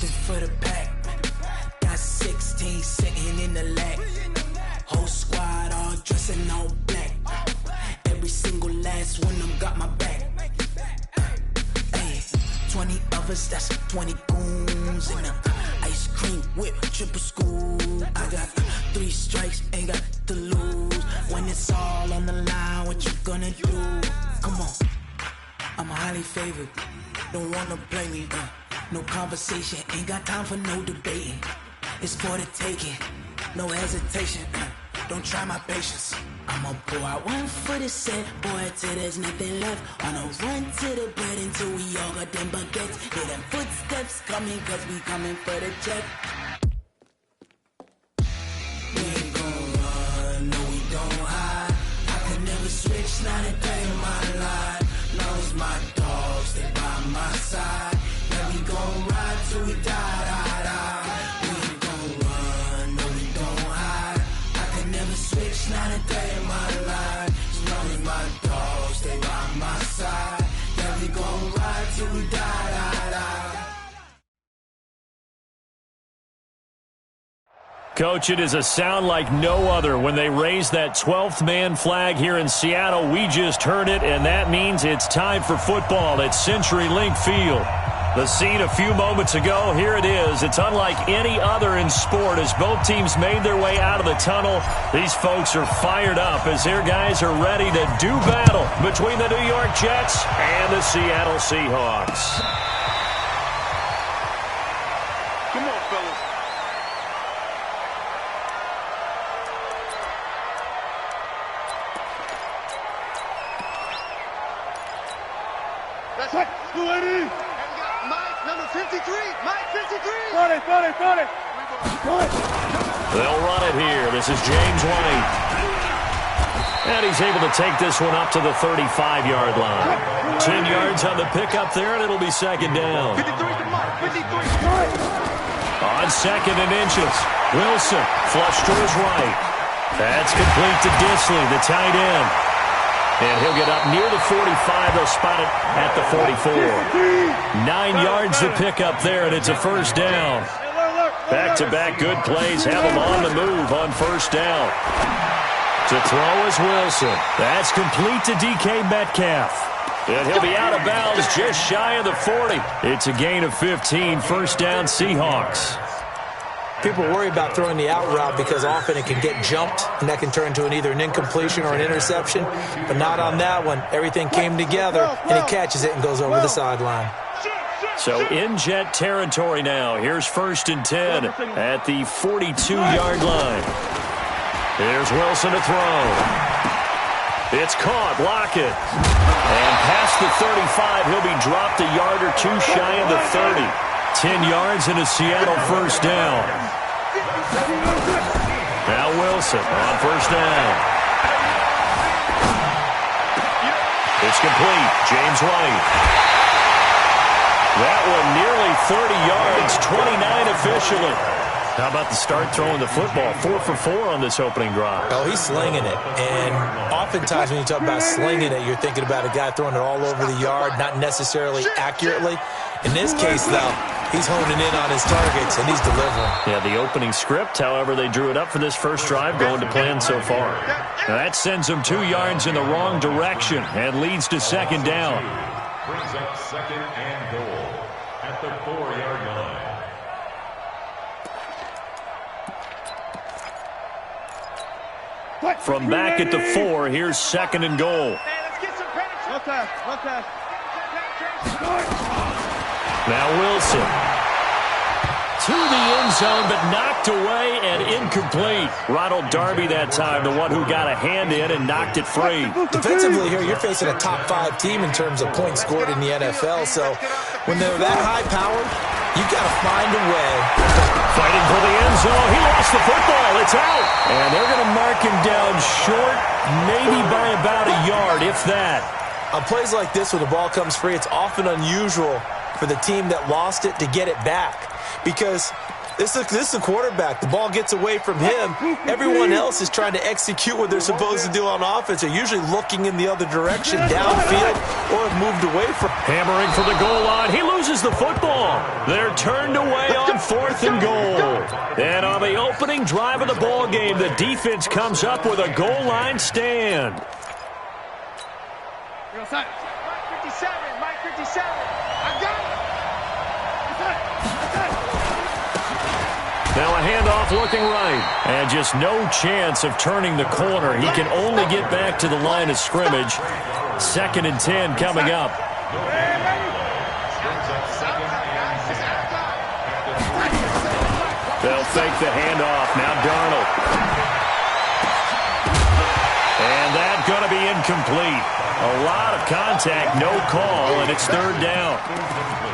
is for the pack. Got 16 sitting in the lag. Whole squad all dressing all black. Every single last one of them got my back. Hey, 20 of us, that's 20 goons in the ice cream whip, triple school. I got 3 strikes, ain't got to lose. When it's all on the line, what you gonna do? Come on, I'm highly favored. Don't wanna play me, no conversation. Ain't got time for no debating. It's for the taking, no hesitation. Don't try my patience. I'ma pour out one for the set, boy, till there's nothing left. On a run to the bread until we all got them baguettes. Hear them footsteps coming, cause we coming for the check. We ain't gon' run, no we don't hide. I could never switch, not a day in my life. Long as my dogs, they by my side. Yeah, we gon' ride till we die, die, die. We ain't gon' run, no we don't hide. I could never switch, not a day in my life. As long as my dogs, stay by my side. Yeah, we gon' ride till we die, die, die. Coach, it is a sound like no other when they raise that 12th man flag here in Seattle. We just heard it, and that means it's time for football at CenturyLink Field. The scene a few moments ago, here it is. It's unlike any other in sport as both teams made their way out of the tunnel. These folks are fired up as their guys are ready to do battle between the New York Jets and the Seattle Seahawks. Come on, fellas. That's it. Lady. Mike, number 53. Mike, 53. Got it. They'll run it here. This is James White. And he's able to take this one up to the 35-yard line. 10 yards on the pickup there, and it'll be second down. 53 to Mike, 53. On second and inches, Wilson flush to his right. That's complete to Disley, the tight end. And he'll get up near the 45. They'll spot it at the 44. 9 yards to pick up there, and it's a first down. Back-to-back good plays have him on the move on first down. To throw is Wilson. That's complete to DK Metcalf. And he'll be out of bounds just shy of the 40. It's a gain of 15. First down, Seahawks. People worry about throwing the out route because often it can get jumped, and that can turn into either an incompletion or an interception. But not on that one. Everything came together, and he catches it and goes over the sideline. So in Jet territory now. Here's first and 10 at the 42-yard line. Here's Wilson to throw. It's caught. Lockett. And past the 35, he'll be dropped a yard or two shy of the 30. 10 yards and a Seattle first down. Now Wilson on first down. It's complete. James White. That one nearly 30 yards, 29 officially. How about the start throwing the football? 4 for 4 on this opening drive. Oh, he's slinging it. And oftentimes when you talk about slinging it, you're thinking about a guy throwing it all over the yard, not necessarily accurately. In this case, though, he's honing in on his targets, and he's delivering. Yeah, the opening script, however, they drew it up for this first drive, going to plan so far. Now that sends them 2 yards in the wrong direction and leads to second down. Brings up second and goal at the 4-yard line. From back at the 4, here's second and goal. Now Wilson. To the end zone, but knocked away and incomplete. Ronald Darby that time, the one who got a hand in and knocked it free. Defensively here, you're facing a top-5 team in terms of points scored in the NFL, so when they're that high-powered, you've got to find a way. Fighting for the end zone. He lost the football. It's out. And they're going to mark him down short, maybe by about a yard, if that. On plays like this where the ball comes free, it's often unusual for the team that lost it to get it back. Because This is a quarterback. The ball gets away from him. Everyone else is trying to execute what they're supposed to do on offense. They're usually looking in the other direction, downfield, or have moved away from. Hammering for the goal line. He loses the football. They're turned away on 4th and goal. And on the opening drive of the ball game, the defense comes up with a goal line stand. Mike 57, Mike 57. I got it. Now a handoff looking right. And just no chance of turning the corner. He can only get back to the line of scrimmage. 2nd and 10 coming up. They'll fake the handoff. Now Darnold. And that's going to be incomplete. A lot of contact, no call, and it's 3rd down.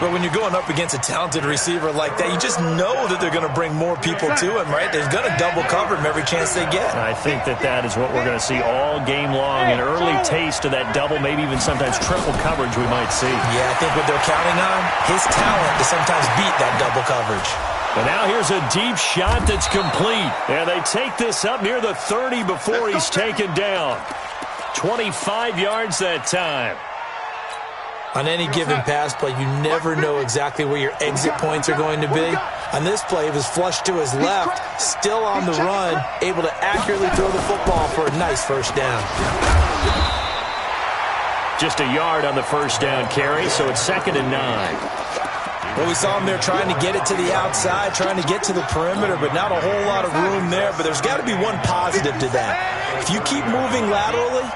But when you're going up against a talented receiver like that, you just know that they're going to bring more people to him, right? They're going to double cover him every chance they get. I think that is what we're going to see all game long. An early taste of that double, maybe even sometimes triple coverage we might see. Yeah, I think what they're counting on, his talent to sometimes beat that double coverage. But now here's a deep shot that's complete. And they take this up near the 30 before he's taken down. 25 yards that time. On any given pass play, you never know exactly where your exit points are going to be. On this play, it was flushed to his left, still on the run, able to accurately throw the football for a nice first down. Just a yard on the first down carry, so it's 2nd and 9. Well, we saw him there trying to get it to the outside, trying to get to the perimeter, but not a whole lot of room there. But there's got to be one positive to that. If you keep moving laterally,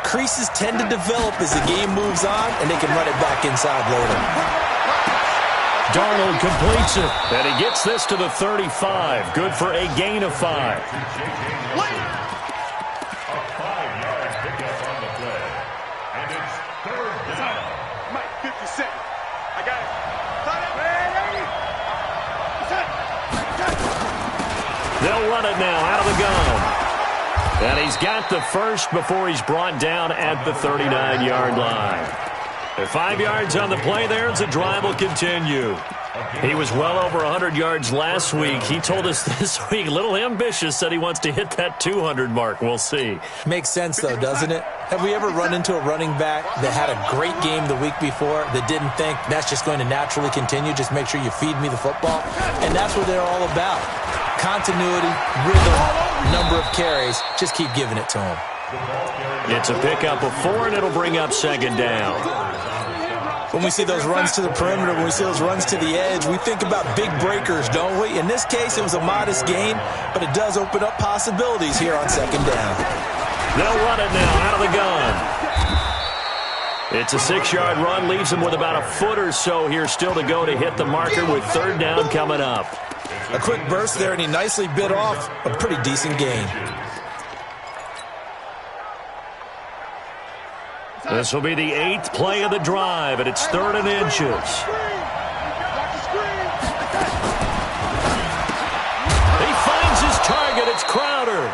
creases tend to develop as the game moves on, and they can run it back inside later. Darnold completes it, and he gets this to the 35. Good for a gain of 5. A 5-yard pickup on the play. And it's 3rd down. Mike 57. I got it. They'll run it now out of the gun. And he's got the first before he's brought down at the 39-yard line. At 5 yards on the play there, and the drive will continue. He was well over 100 yards last week. He told us this week, a little ambitious, said he wants to hit that 200 mark. We'll see. Makes sense, though, doesn't it? Have we ever run into a running back that had a great game the week before that didn't think that's just going to naturally continue? Just make sure you feed me the football. And that's what they're all about. Continuity, rhythm, number of carries. Just keep giving it to him. It's a pickup of 4, and it'll bring up 2nd down. When we see those runs to the perimeter, when we see those runs to the edge, we think about big breakers, don't we? In this case, it was a modest gain, but it does open up possibilities here on 2nd down. They'll run it now out of the gun. It's a 6-yard run, leaves him with about a foot or so here still to go to hit the marker with 3rd down coming up. A quick burst there, and he nicely bit off a pretty decent gain. This will be the 8th play of the drive, and it's 3rd and inches. He finds his target. It's Crowder.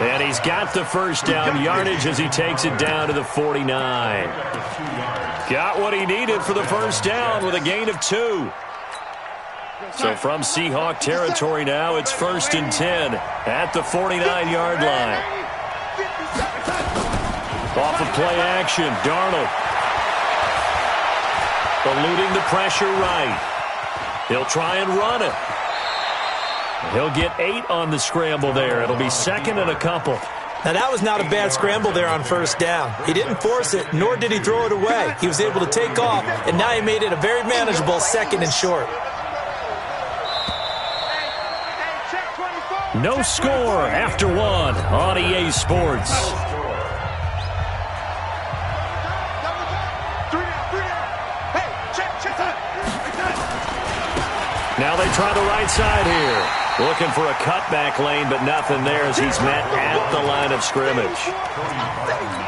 And he's got the first down yardage as he takes it down to the 49. Got what he needed for the first down with a gain of 2. So from Seahawk territory now, it's 1st and 10 at the 49-yard line. Off of play action, Darnold. Eluding the pressure right. He'll try and run it. He'll get 8 on the scramble there. It'll be 2nd and a couple. Now, that was not a bad scramble there on first down. He didn't force it, nor did he throw it away. He was able to take off, and now he made it a very manageable 2nd and short. No score after 1 on EA Sports. Now they try the right side here. Looking for a cutback lane, but nothing there as he's met at the line of scrimmage.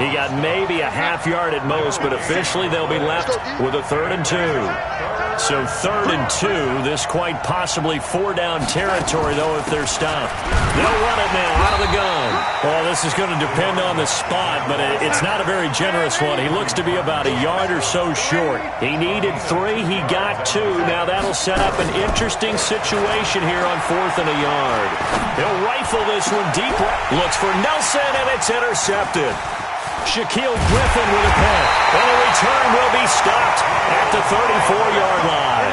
He got maybe a half yard at most, but officially they'll be left with a 3rd and 2. So 3rd and 2. This quite possibly 4-down territory, though, if they're stopped. They'll run it now out of the gun. Well, this is going to depend on the spot, but it's not a very generous one. He looks to be about a yard or so short. He needed 3. He got 2. Now that'll set up an interesting situation here on 4th and a yard. He'll rifle this one deep. Looks for Nelson, and it's intercepted. Shaquille Griffin with a pick. And the return will be stopped at the 34-yard line.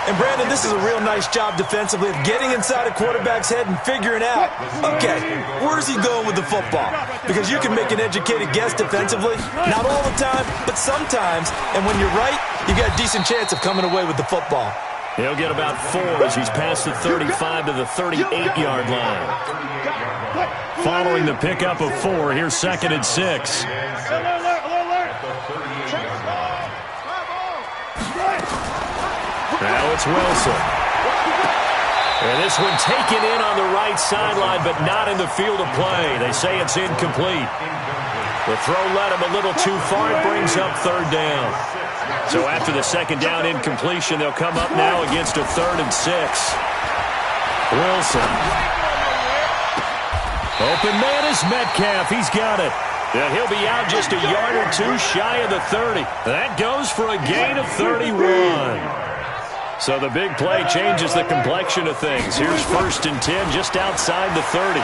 And, Brandon, this is a real nice job defensively of getting inside a quarterback's head and figuring out, okay, where's he going with the football? Because you can make an educated guess defensively. Not all the time, but sometimes. And when you're right, you've got a decent chance of coming away with the football. He'll get about 4 as he's past the 35 to the 38-yard line. Following the pickup of 4, here's 2nd and 6. Now it's Wilson. And this one taken in on the right sideline, but not in the field of play. They say it's incomplete. The throw led him a little too far. It brings up 3rd down. So after the 2nd down incompletion, they'll come up now against a 3rd and 6. Wilson. Open man is Metcalf. He's got it. And he'll be out just a yard or 2 shy of the 30. That goes for a gain of 31. So the big play changes the complexion of things. Here's 1st and 10 just outside the 30.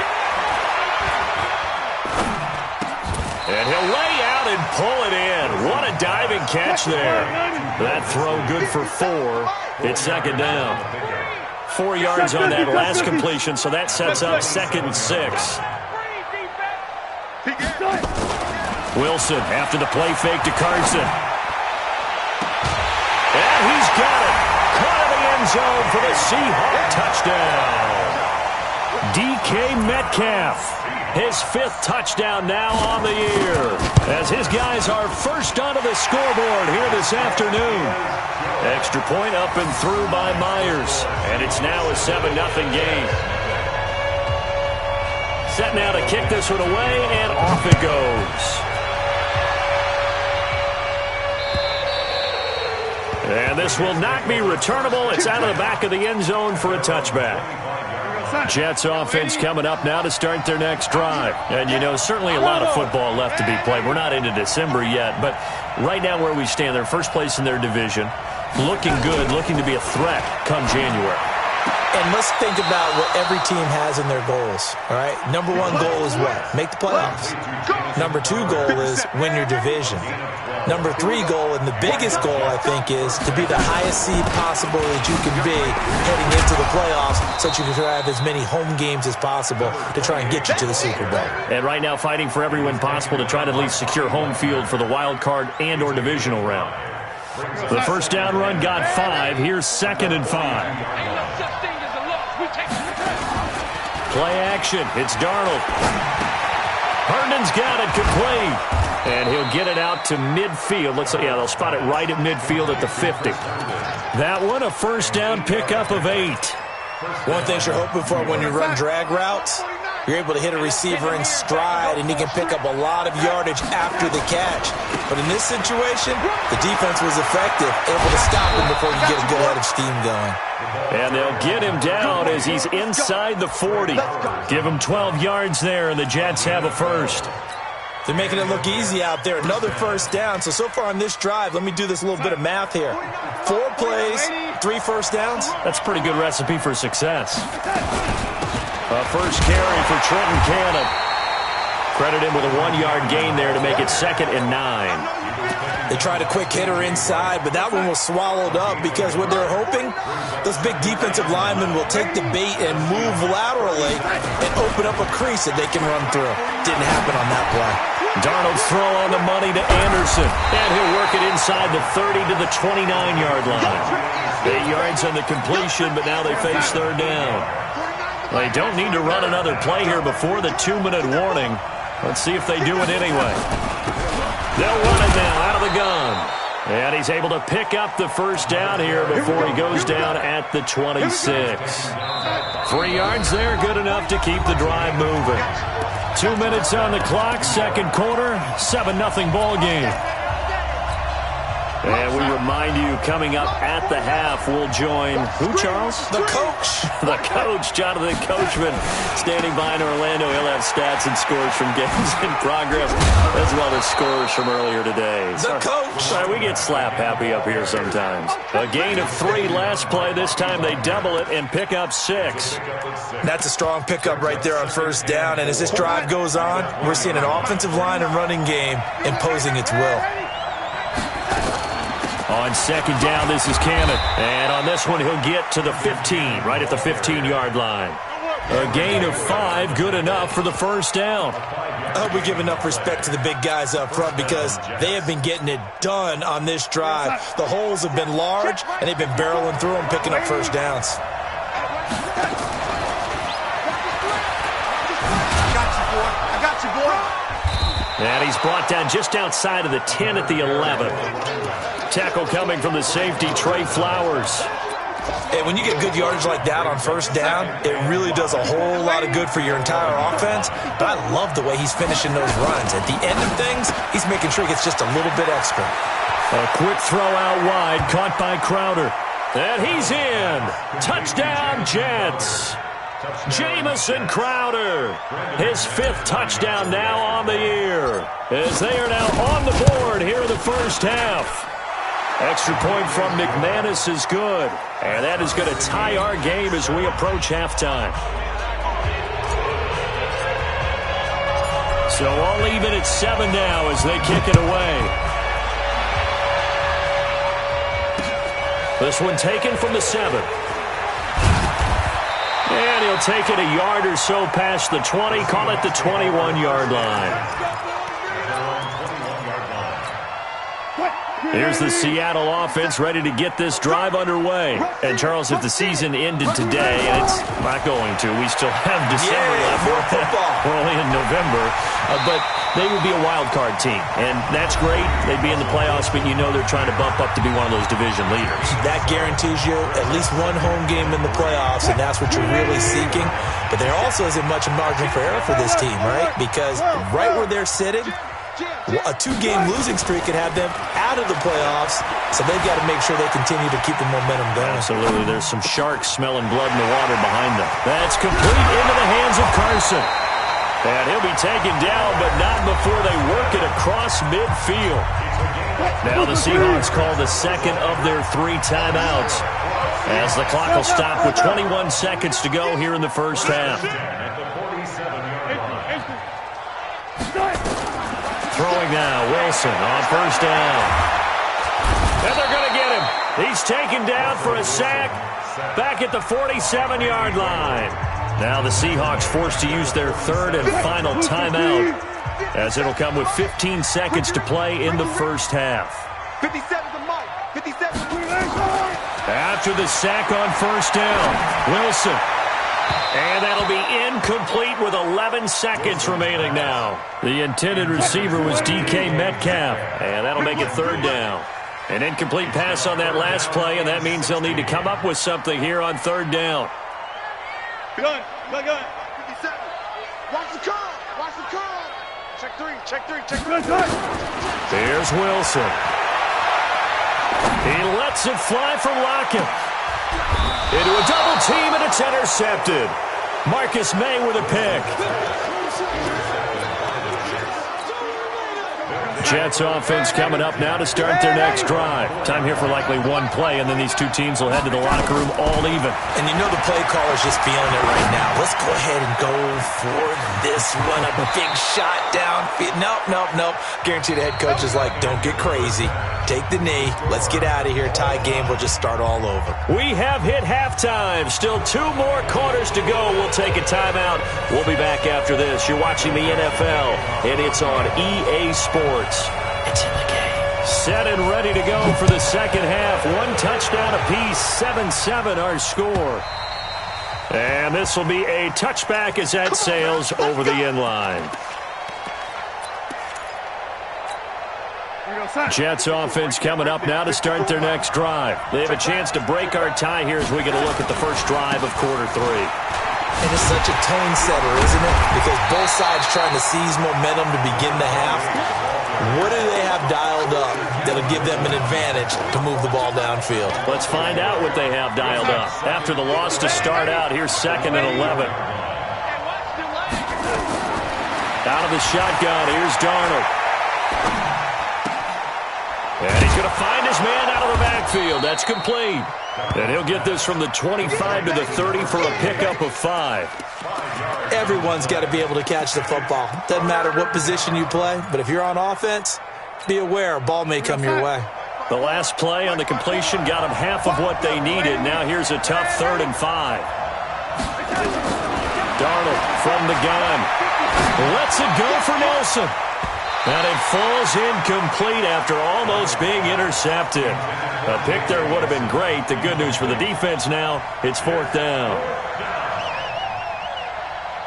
And he'll lay out and pull it in. What a diving catch there. That throw good for 4. It's 2nd down. 4 yards on that last completion, so that sets up 2nd and 6. Wilson after the play fake to Carson. And he's got it. Caught in the end zone for the Seahawks touchdown. DK Metcalf. His 5th touchdown now on the year. As his guys are first onto the scoreboard here this afternoon. Extra point up and through by Myers. And it's now a 7-0 game. Set now to kick this one away, and off it goes. And this will not be returnable. It's out of the back of the end zone for a touchback. Jets offense coming up now to start their next drive. And, you know, certainly a lot of football left to be played. We're not into December yet, but right now where we stand, they're first place in their division. Looking good, looking to be a threat come January. And let's think about what every team has in their goals, all right? Number 1 goal is what? Make the playoffs. Number 2 goal is win your division. Number 3 goal, and the biggest goal, I think, is to be the highest seed possible that you can be heading into the playoffs so that you can have as many home games as possible to try and get you to the Super Bowl. And right now fighting for every win possible to try to at least secure home field for the wild card and or divisional round. The first down run got 5. Here's 2nd and 5. Play action. It's Darnold. Herndon's got it complete. And he'll get it out to midfield. Yeah, they'll spot it right at midfield at the 50. That one, a first down pickup of 8. One thing you're hoping for when you run drag routes, you're able to hit a receiver in stride, and he can pick up a lot of yardage after the catch. But in this situation, the defense was effective, able to stop him before you get a good head of steam going. And they'll get him down as he's inside the 40. Give him 12 yards there, and the Jets have a first. They're making it look easy out there. Another first down. So far on this drive, let me do this little bit of math here. 4 plays, 3 first downs. That's a pretty good recipe for success. A first carry for Trenton Cannon. Credit him with a 1-yard gain there to make it 2nd and 9. They tried a quick hitter inside, but that one was swallowed up because what they're hoping, those big defensive linemen will take the bait and move laterally and open up a crease that they can run through. Didn't happen on that play. Darnold's throw on the money to Anderson. And he'll work it inside the 30 to the 29-yard line. 8 yards on the completion, but now they face 3rd down. They don't need to run another play here before the 2-minute warning. Let's see if they do it anyway. They'll run it now out of the gun. And he's able to pick up the first down here before he goes down at the 26. 3 yards there, good enough to keep the drive moving. 2 minutes on the clock, second quarter, 7-0 ball game. And we remind you, coming up at the half, we'll join who, Charles? The coach. The coach, Jonathan Coachman, standing by in Orlando. He'll have stats and scores from games in progress, as well as scores from earlier today. The coach. Sorry, we get slap happy up here sometimes. A gain of 3 last play. This time they double it and pick up 6. That's a strong pickup right there on first down. And as this drive goes on, we're seeing an offensive line and running game imposing its will. On second down, this is Cammett. And on this one, he'll get to the 15, right at the 15-yard line. A gain of 5, good enough for the first down. I hope we give enough respect to the big guys up front because they have been getting it done on this drive. The holes have been large, and they've been barreling through them, picking up first downs. I got you, boy. And he's brought down just outside of the 10 at the 11. Tackle coming from the safety, Trey Flowers. And when you get good yardage like that on first down, it really does a whole lot of good for your entire offense. But I love the way he's finishing those runs. At the end of things, he's making sure he gets just a little bit extra. A quick throw out wide, caught by Crowder. And he's in. Touchdown, Jets. Jamison Crowder, his 5th touchdown now on the year, as they are now on the board here in the first half. Extra point from McManus is good, and that is going to tie our game as we approach halftime. So all even at 7 now as they kick it away. This one taken from the 7. And he'll take it a yard or so past the 20, call it the 21-yard line. Here's the Seattle offense ready to get this drive underway. And, Charles, if the season ended today, and it's not going to, we still have December left. More football. We're only in November. But they would be a wild card team. And that's great. They'd be in the playoffs, but you know they're trying to bump up to be one of those division leaders. That guarantees you at least one home game in the playoffs, and that's what you're really seeking. But there also isn't much margin for error for this team, right? Because right where they're sitting, a 2-game losing streak could have them out of the playoffs, so they've got to make sure they continue to keep the momentum going. Absolutely. There's some sharks smelling blood in the water behind them. That's complete into the hands of Carson. And he'll be taken down, but not before they work it across midfield. Now the Seahawks call the second of their 3 timeouts, as the clock will stop with 21 seconds to go here in the first half. Throwing now, Wilson on first down. And they're going to get him. He's taken down for a sack back at the 47-yard line. Now the Seahawks forced to use their 3rd and final timeout, as it'll come with 15 seconds to play in the first half. 57 to Mike. 57 to After the sack on first down, Wilson. And that'll be incomplete with 11 seconds remaining now. The intended receiver was DK Metcalf, and that'll make it 3rd down. An incomplete pass on that last play, and that means they'll need to come up with something here on 3rd down. Gun. 57. Watch the curl. Watch the curl. Check 3. Check 3. Check 3. There's Wilson. He lets it fly from Lockett. Into a double team, and it's intercepted. Marcus May with a pick. Jets offense coming up now to start their next drive. Time here for likely 1 play, and then these 2 teams will head to the locker room all even. And you know the play caller's just feeling it right now. Let's go ahead and go for this one. A big shot down. Nope. Guarantee the head coach is like, don't get crazy. Take the knee. Let's get out of here. Tie game. We'll just start all over. We have hit halftime. Still 2 more quarters to go. We'll take a timeout. We'll be back after this. You're watching the NFL, and it's on EA Sports. It's in the game. Set and ready to go for the second half. 1 touchdown apiece. 7-7 our score. And this will be a touchback as that sails over the end line. Jets offense coming up now to start their next drive. They have a chance to break our tie here as we get a look at the first drive of quarter 3. And it's such a tone setter, isn't it? Because both sides trying to seize momentum to begin the half. What do they have dialed up that'll give them an advantage to move the ball downfield? Let's find out what they have dialed up. After the loss to start out, here's 2nd and 11. Out of the shotgun, here's Darnold. And he's going to find his man out of the backfield. That's complete. And he'll get this from the 25 to the 30 for a pickup of 5. Everyone's got to be able to catch the football. Doesn't matter what position you play, but if you're on offense, be aware a ball may come your way. The last play on the completion got them half of what they needed. Now here's a tough 3rd and 5. Darnold from the gun. Lets it go for Nelson. And it falls incomplete after almost being intercepted. A pick there would have been great. The good news for the defense now, it's 4th down.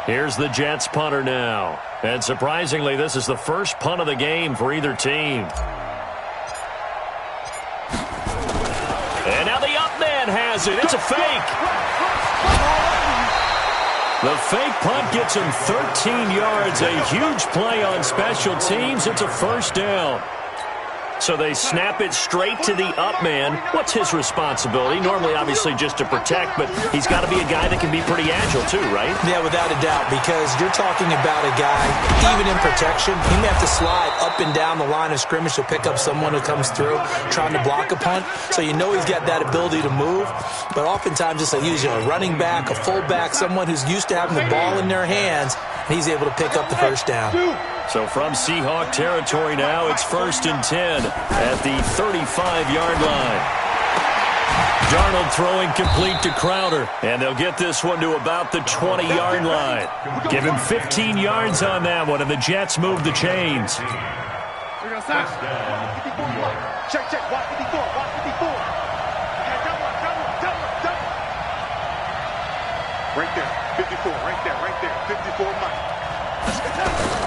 Here's the Jets punter now. And surprisingly, this is the first punt of the game for either team. And now the up man has it. It's a fake. The fake punt gets him 13 yards. A huge play on special teams. It's a 1st down. So they snap it straight to the up man. What's his responsibility? Normally, obviously, just to protect, but he's got to be a guy that can be pretty agile too, right? Yeah, without a doubt, because you're talking about a guy, even in protection, he may have to slide up and down the line of scrimmage to pick up someone who comes through trying to block a punt. So you know he's got that ability to move, but oftentimes it's usually a running back, a fullback, someone who's used to having the ball in their hands, and he's able to pick up the 1st down. So from Seahawk territory now, it's 1st and 10 at the 35-yard line. Darnold throwing complete to Crowder, and they'll get this one to about the 20-yard line. Give him 15 yards on that one, and the Jets move the chains. Check, watch 54, watch 54. Okay, double. Right there, 54, right there, 54 Mike.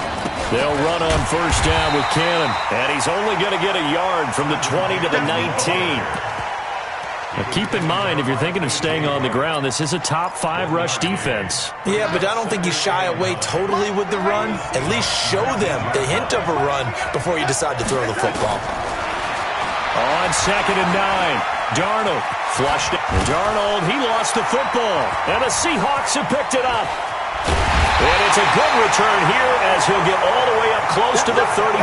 They'll run on 1st down with Cannon, and he's only going to get a yard from the 20 to the 19. Now keep in mind, if you're thinking of staying on the ground, this is a top 5 rush defense. Yeah, but I don't think you shy away totally with the run. At least show them the hint of a run before you decide to throw the football. On 2nd and 9, Darnold flushed it. Darnold, he lost the football, and the Seahawks have picked it up. And it's a good return here as he'll get all the way up close to the 35.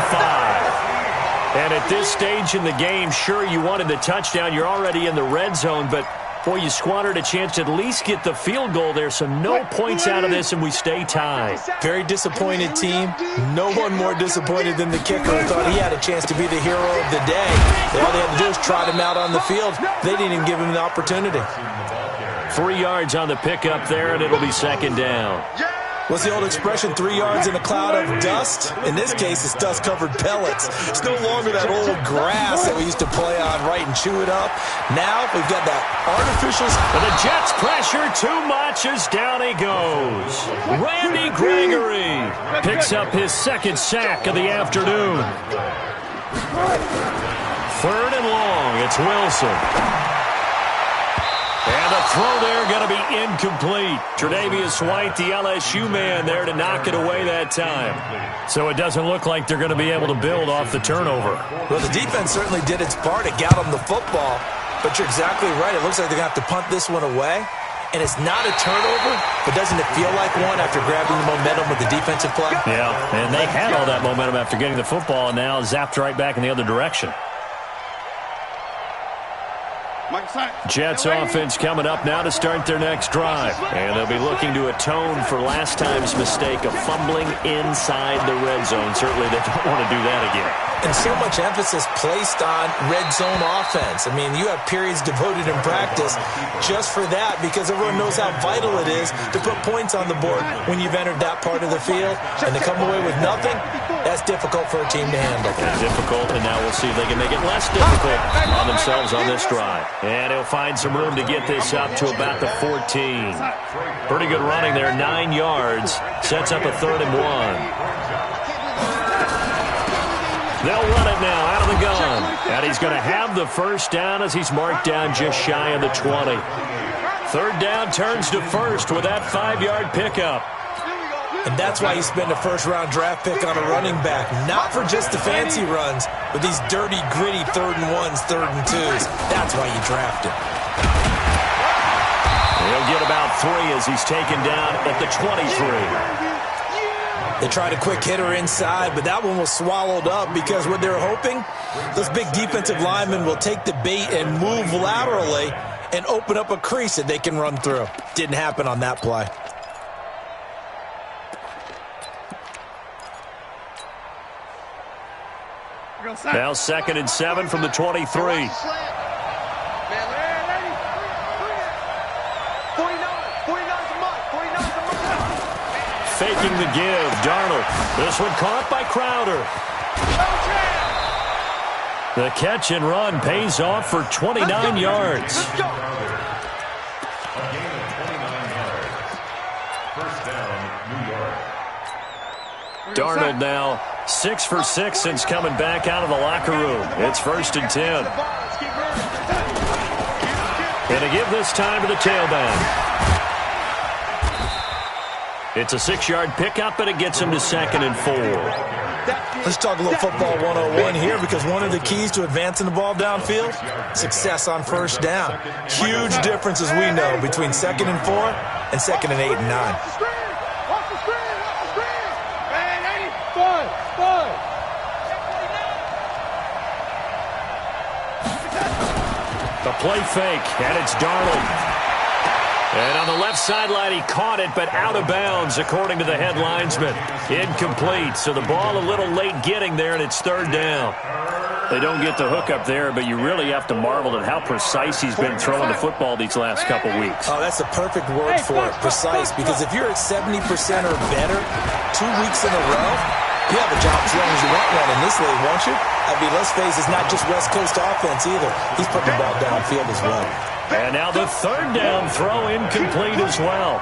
And at this stage in the game, sure, you wanted the touchdown. You're already in the red zone, but, boy, you squandered a chance to at least get the field goal there, so no points out of this, and we stay tied. Very disappointed team. No one more disappointed than the kicker who thought he had a chance to be the hero of the day. All they had to do was trot him out on the field. They didn't even give him the opportunity. 3 yards on the pickup there, and it'll be 2nd down. What's the old expression, 3 yards in a cloud of dust? In this case, it's dust-covered pellets. It's no longer that old grass that we used to play on, right, and chew it up. Now we've got that artificial... But the Jets pressure too much as down he goes. Randy Gregory picks up his 2nd sack of the afternoon. 3rd and long, it's Wilson. And the throw there going to be incomplete. Tre'Davious White, the LSU man, there to knock it away that time. So it doesn't look like they're going to be able to build off the turnover. Well, the defense certainly did its part. It got them the football. But you're exactly right. It looks like they're going to have to punt this one away. And it's not a turnover, but doesn't it feel like one after grabbing the momentum with the defensive play? Yeah, and they had all that momentum after getting the football and now zapped right back in the other direction. Jets offense coming up now to start their next drive. And they'll be looking to atone for last time's mistake of fumbling inside the red zone. Certainly they don't want to do that again. And so much emphasis placed on red zone offense. I mean, you have periods devoted in practice just for that because everyone knows how vital it is to put points on the board when you've entered that part of the field. And to come away with nothing, that's difficult for a team to handle. Difficult, and now we'll see if they can make it less difficult on themselves on this drive. And he'll find some room to get this up to about the 14. Pretty good running there, 9 yards. Sets up a 3rd and 1. They'll run it now out of the gun. And he's going to have the 1st down as he's marked down just shy of the 20. 3rd down turns to 1st with that 5-yard pickup. And that's why you spend a first-round draft pick on a running back, not for just the fancy runs, but these dirty, gritty 3rd and 1s, 3rd and 2s. That's why you draft him. He'll get about 3 as he's taken down at the 23. They tried a quick hitter inside, but that one was swallowed up because what they're hoping, those big defensive linemen will take the bait and move laterally and open up a crease that they can run through. Didn't happen on that play. Now 2nd and 7 from the 23. Faking the give, Darnold. This one caught by Crowder. The catch and run pays off for 29 yards. A gain of 29 yards. First down, New York. Darnold now 6 for 6 since coming back out of the locker room. It's 1st and 10. And to give this time to the tailback. It's a 6-yard pickup, and it gets him to 2nd and 4. Let's talk a little football 101 here, because one of the keys to advancing the ball downfield, success on first down. Huge difference, as we know, between 2nd and 4 and 2nd and 8 and 9. The play fake, and it's Darnold. And on the left sideline, he caught it, but out of bounds, according to the head linesman. Incomplete, so the ball a little late getting there, and it's 3rd down. They don't get the hook up there, but you really have to marvel at how precise he's been throwing the football these last couple weeks. Oh, that's the perfect word for it, precise, because if you're at 70% or better 2 weeks in a row, you have a job as long as you want one in this league, won't you? I mean, let's face it, it's not just West Coast offense either. He's putting the ball downfield as well. And now the 3rd down throw incomplete as well.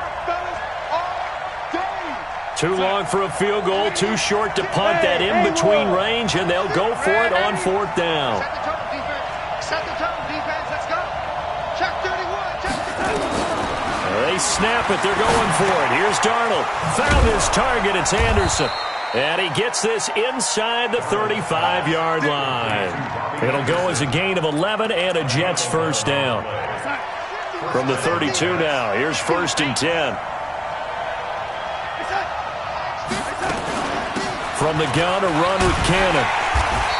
Too long for a field goal, too short to punt, that in-between range, and they'll go for it on 4th down. They snap it, they're going for it. Here's Darnold. Found his target, it's Anderson. And he gets this inside the 35-yard line. It'll go as a gain of 11 and a Jets first down. From the 32 now, here's 1st and 10. From the gun, a run with Cannon.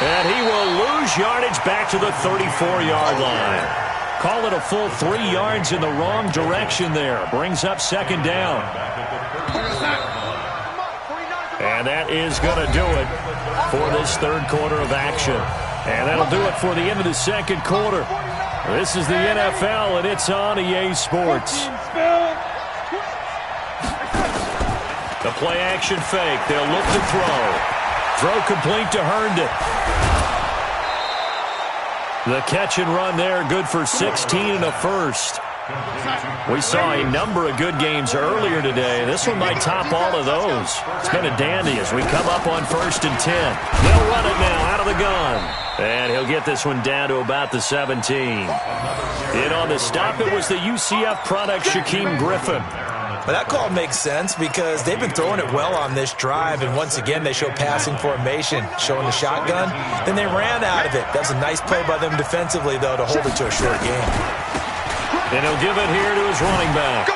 And he will lose yardage back to the 34-yard line. Call it a full 3 yards in the wrong direction there. Brings up 2nd down. And that is going to do it for this 3rd quarter of action. And that'll do it for the end of the 2nd quarter. This is the NFL, and it's on EA Sports. The play-action fake. They'll look to throw. Throw complete to Herndon. The catch and run there, good for 16 and a first. We saw a number of good games earlier today. This one might top all of those. It's been a dandy as we come up on 1st and 10. They'll run it now out of the gun. And he'll get this one down to about the 17. In on the stop, it was the UCF product, Shaquem Griffin. But that call makes sense because they've been throwing it well on this drive, and once again they show passing formation, showing the shotgun. Then they ran out of it. That was a nice play by them defensively, though, to hold it to a short game. And he'll give it here to his running back.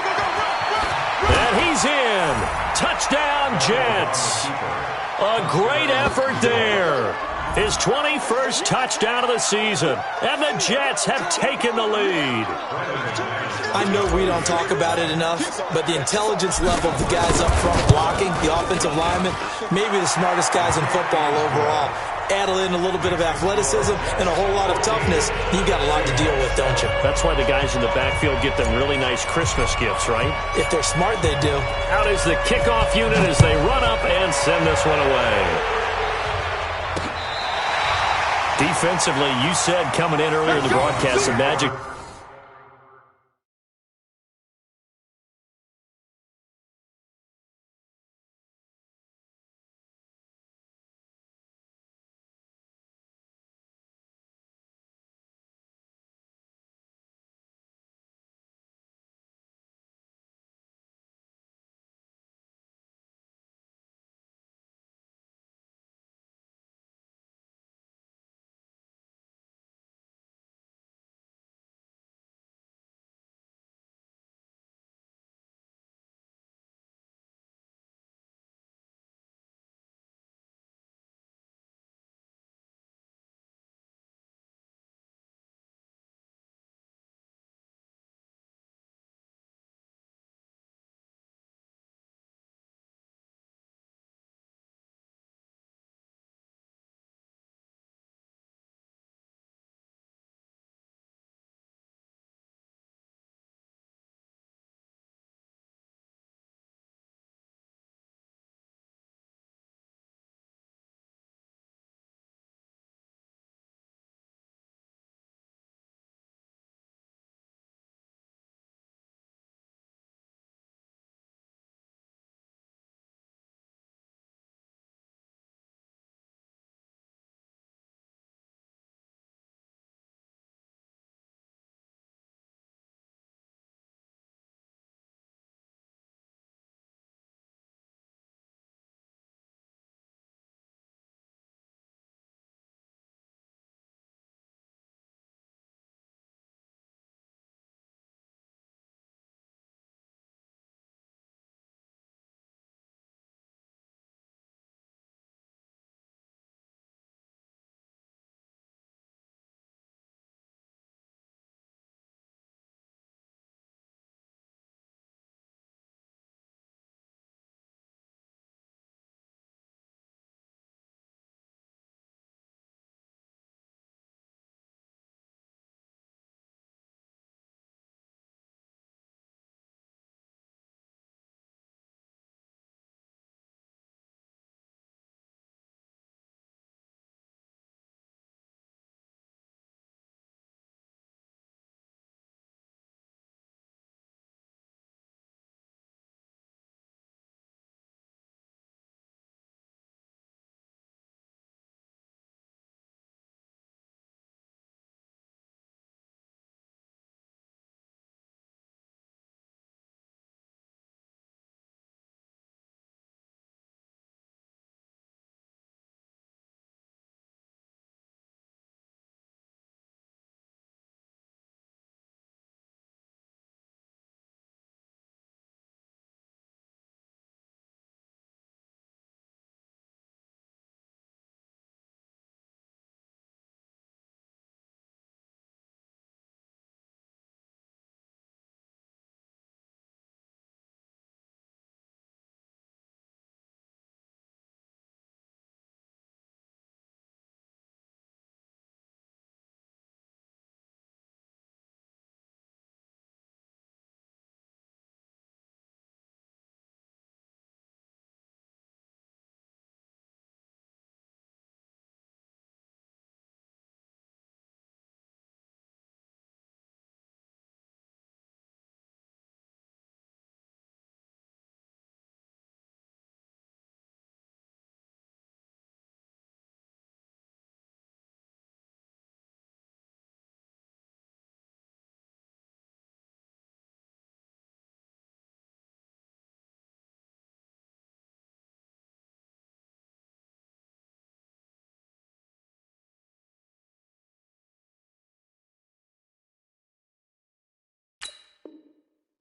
And he's in. Touchdown, Jets. A great effort there. His 21st touchdown of the season. And the Jets have taken the lead. I know we don't talk about it enough, but the intelligence level of the guys up front blocking, the offensive linemen, maybe the smartest guys in football overall. Add in a little bit of athleticism and a whole lot of toughness, you got a lot to deal with, don't you? That's why the guys in the backfield get them really nice Christmas gifts, right? If they're smart, they do. Out is the kickoff unit as they run up and send this one away. Defensively, you said coming in earlier in the broadcast, the Magic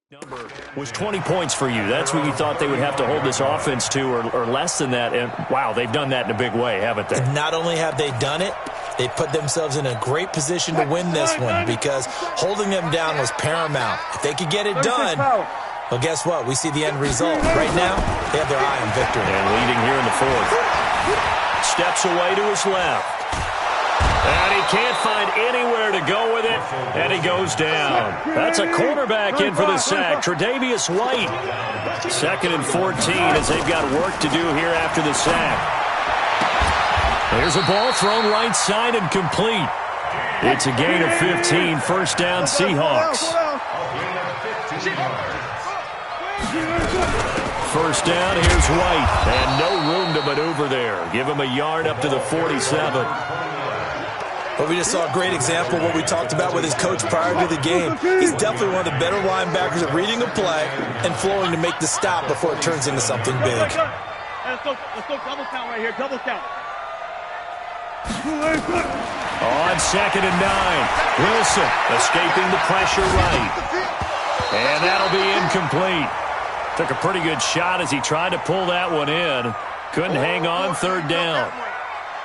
Number was 20 points for you. That's what you thought they would have to hold this offense to, or less than that. And, wow, they've done that in a big way, haven't they? And not only have they done it, they put themselves in a great position to win this one because holding them down was paramount. If they could get it done, well, guess what? We see the end result. Right now, they have their eye on victory. And leading here in the fourth. Steps away to his left. And he can't find anywhere to go with it, and he goes down. That's a cornerback in for the sack, Tre'Davious White. 2nd and 14 as they've got work to do here after the sack. There's a ball thrown right side and complete. It's a gain of 15, first down Seahawks. First down, here's White, and no room to maneuver there. Give him a yard up to the 47. But we just saw a great example of what we talked about with his coach prior to the game. He's definitely one of the better linebackers at reading a play and flowing to make the stop before it turns into something big. Let's go double count right here, double count. On 2nd and 9, Wilson escaping the pressure right. And that'll be incomplete. Took a pretty good shot as he tried to pull that one in. Couldn't hang on, 3rd down.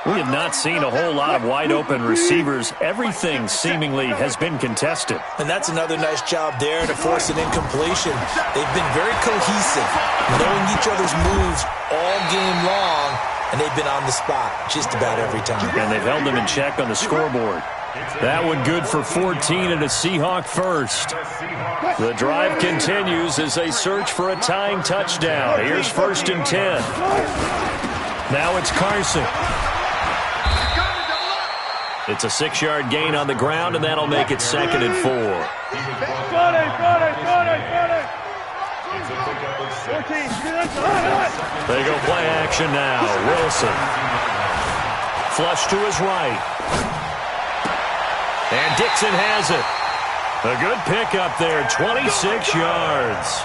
We have not seen a whole lot of wide-open receivers. Everything seemingly has been contested. And that's another nice job there to force an incompletion. They've been very cohesive, knowing each other's moves all game long, and they've been on the spot just about every time. And they've held them in check on the scoreboard. That one good for 14 and a Seahawk first. The drive continues as they search for a tying touchdown. Here's 1st and 10. Now it's Carson. It's a 6-yard gain on the ground, and that'll make it 2nd and 4. They go play action now. Wilson. Flush to his right. And Dixon has it. A good pickup there, 26 yards.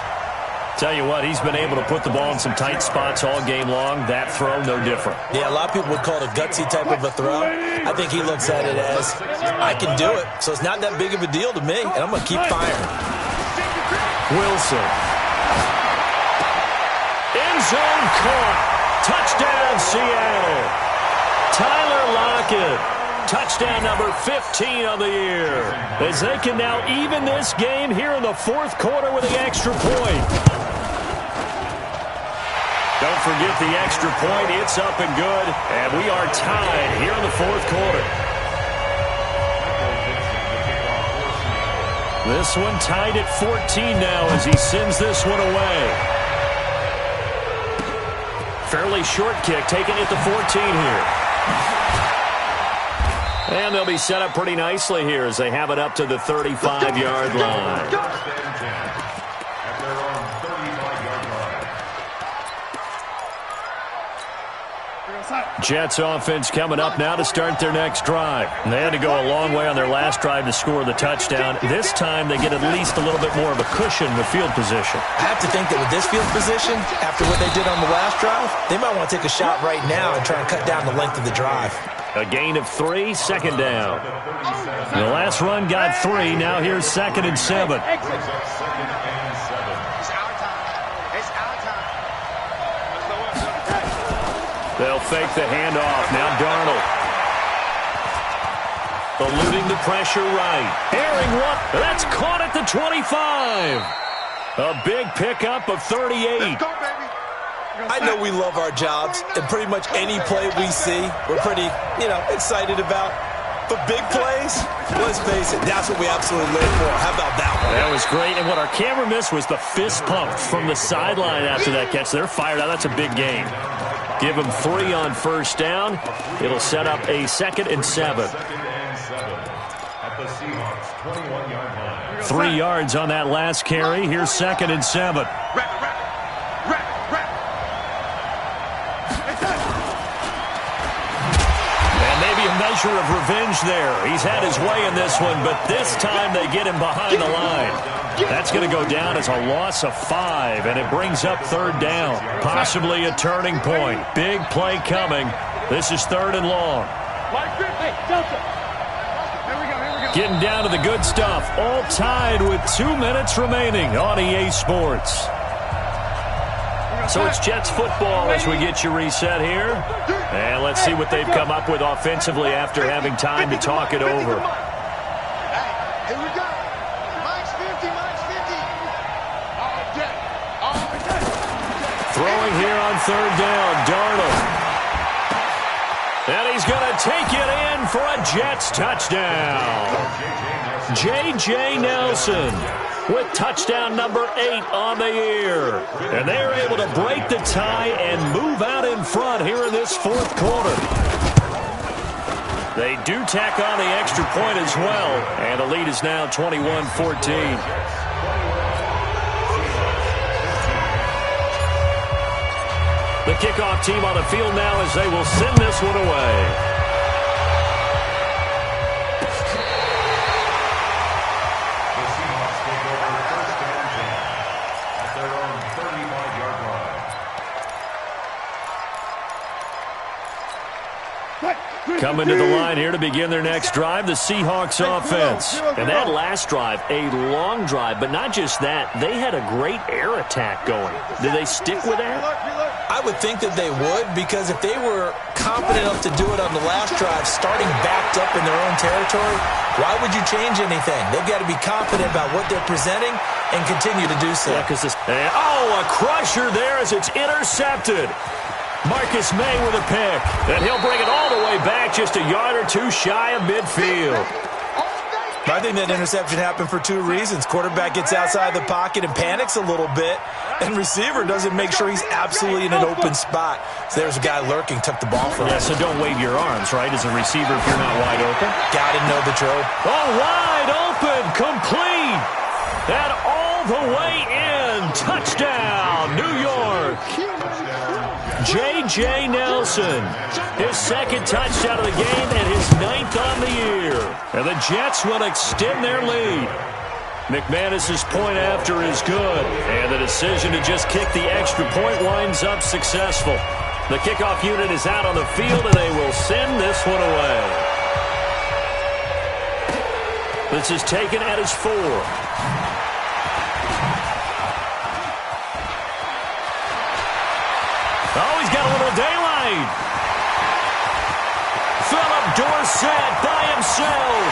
Tell you what, he's been able to put the ball in some tight spots all game long. That throw, no different. Yeah, a lot of people would call it a gutsy type of a throw. I think he looks at it as, I can do it, so it's not that big of a deal to me, and I'm going to keep firing. Wilson. End zone caught. Touchdown, Seattle. Tyler Lockett. Touchdown number 15 on the year. As they can now even this game here in the 4th quarter with the extra point. Don't forget the extra point. It's up and good. And we are tied here in the 4th quarter. This one tied at 14 now as he sends this one away. Fairly short kick taken at the 14 here. And they'll be set up pretty nicely here as they have it up to the 35-yard line. Jets offense coming up now to start their next drive. And they had to go a long way on their last drive to score the touchdown. This time they get at least a little bit more of a cushion in the field position. I have to think that with this field position, after what they did on the last drive, they might want to take a shot right now and try and cut down the length of the drive. A gain of 3, 2nd down. The last run got 3. Now here's 2nd and 7. They'll fake the handoff. Now Darnold. Eluding the pressure right. Airing one. That's caught at the 25. A big pickup of 38. I know we love our jobs, and pretty much any play we see, we're pretty, excited about. But big plays, let's face it, that's what we absolutely live for. How about that one? That was great, and what our camera missed was the fist pump from the sideline after that catch. They're fired out. That's a big gain. Give them 3 on 1st down. It'll set up a 2nd and 7. At the Seahawks 21-yard line. 3 yards on that last carry. Here's 2nd and 7. Measure of revenge there. He's had his way in this one, but this time they get him behind the line. That's going to go down as a loss of 5, and it brings up 3rd down. Possibly a turning point. Big play coming. This is 3rd and long. Getting down to the good stuff. All tied with 2 minutes remaining on EA Sports. So it's Jets football as we get you reset here. And let's see what they've come up with offensively after having time to talk it over. Hey, here we go. Mike's 50, Mike's 50. All day. Throwing here on third down, Darnold. And he's going to take it in for a Jets touchdown. J.J. Nelson with touchdown number 8 on the year. And they're able to break the tie and move out in front here in this fourth quarter. They do tack on the extra point as well. And the lead is now 21-14. The kickoff team on the field now as they will send this one away. Coming to the line here to begin their next drive, the Seahawks offense. And that last drive, a long drive, but not just that. They had a great air attack going. Did they stick with that? I would think that they would, because if they were confident enough to do it on the last drive, starting backed up in their own territory, why would you change anything? They've got to be confident about what they're presenting and continue to do so. Yeah, a crusher there as it's intercepted. Marcus May with a pick, and he'll bring it all the way back just a yard or two shy of midfield. I think that interception happened for 2 reasons. Quarterback gets outside the pocket and panics a little bit, and receiver doesn't make sure he's absolutely in an open spot. So there's a guy lurking, took the ball from him. Yeah, so don't wave your arms, right, as a receiver if you're not wide open. Got to know the drill. Oh, wide open, complete, and all the way in. Touchdown, New York. J.J. Nelson, his second touchdown of the game and his 9th on the year. And the Jets will extend their lead. McManus's point after is good. And the decision to just kick the extra point winds up successful. The kickoff unit is out on the field, and they will send this one away. This is taken at his 4. Oh, he's got a little daylight. Philip Dorsett by himself.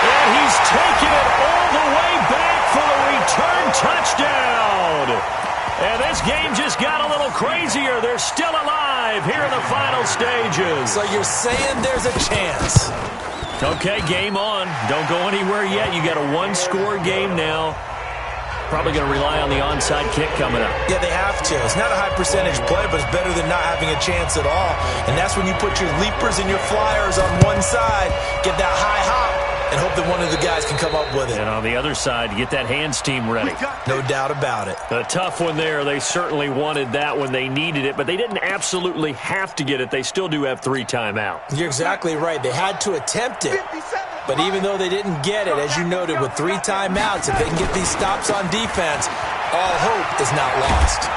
And he's taking it all the way back for the return touchdown. And this game just got a little crazier. They're still alive here in the final stages. So you're saying there's a chance. Okay, game on. Don't go anywhere yet. You got a 1-score game now. Probably going to rely on the onside kick coming up. Yeah, they have to. It's not a high percentage play, but it's better than not having a chance at all. And that's when you put your leapers and your flyers on one side, get that high hop, and hope that one of the guys can come up with it. And on the other side, get that hands team ready. No doubt about it. A tough one there. They certainly wanted that when they needed it, but they didn't absolutely have to get it. They still do have 3 timeouts. You're exactly right. They had to attempt it. But even though they didn't get it, as you noted, with 3 timeouts, if they can get these stops on defense, all hope is not lost.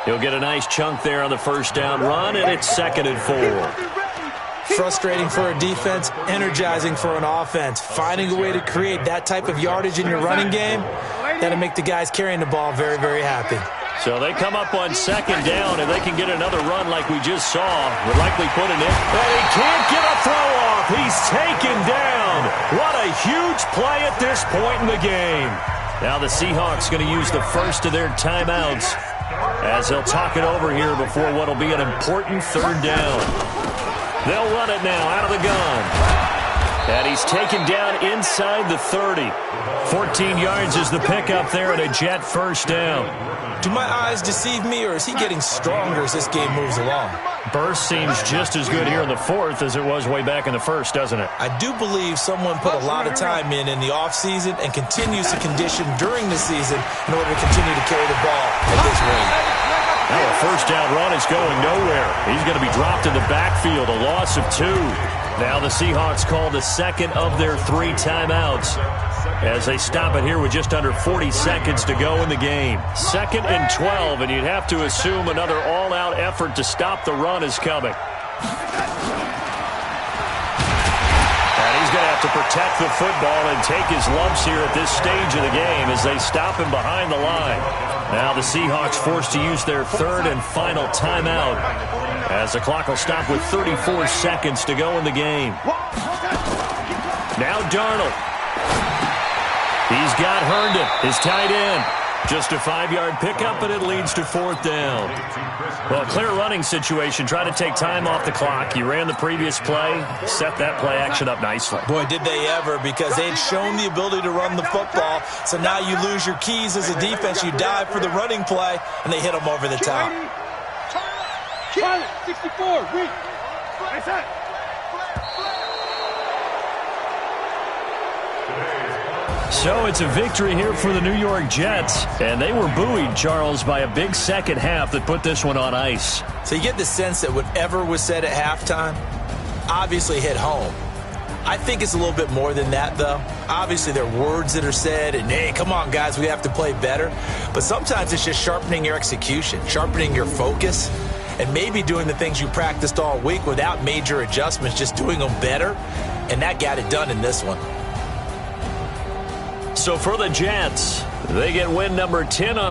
He'll get a nice chunk there on the first down run, and it's 2nd and 4. Frustrating for a defense, energizing for an offense. Finding a way to create that type of yardage in your running game, that'll make the guys carrying the ball very, very happy. So they come up on 2nd down, and they can get another run like we just saw. Would likely put it in. But he can't get a throw off. He's taken down. What a huge play at this point in the game. Now the Seahawks going to use the first of their timeouts as they'll talk it over here before what will be an important 3rd down. They'll run it now out of the gun. And he's taken down inside the 30. 14 yards is the pickup there and a Jet first down. Do my eyes deceive me, or is he getting stronger as this game moves along? Burst seems just as good here in the 4th as it was way back in the 1st, doesn't it? I do believe someone put a lot of time in the offseason and continues to condition during the season in order to continue to carry the ball at this rate. Now a first down run is going nowhere. He's going to be dropped in the backfield, a loss of 2. Now the Seahawks call the 2nd of their 3 timeouts as they stop it here with just under 40 seconds to go in the game. 2nd and 12, and you'd have to assume another all-out effort to stop the run is coming. to protect the football and take his lumps here at this stage of the game as they stop him behind the line. Now the Seahawks forced to use their third and final timeout as the clock will stop with 34 seconds to go in the game. Now Darnold. He's got Herndon, his tight end. Just a 5-yard pickup, and it leads to 4th down. Well, clear running situation. Try to take time off the clock. You ran the previous play, set that play action up nicely. Boy, did they ever, because they'd shown the ability to run the football. So now you lose your keys as a defense. You dive for the running play, and they hit them over the top. 64, read. That's it. So it's a victory here for the New York Jets, and they were buoyed, Charles, by a big second half that put this one on ice. So you get the sense that whatever was said at halftime obviously hit home. I think it's a little bit more than that, though. Obviously, there are words that are said, and, hey, come on, guys, we have to play better. But sometimes it's just sharpening your execution, sharpening your focus, and maybe doing the things you practiced all week without major adjustments, just doing them better, and that got it done in this one. So for the Jets, they get win number 10 on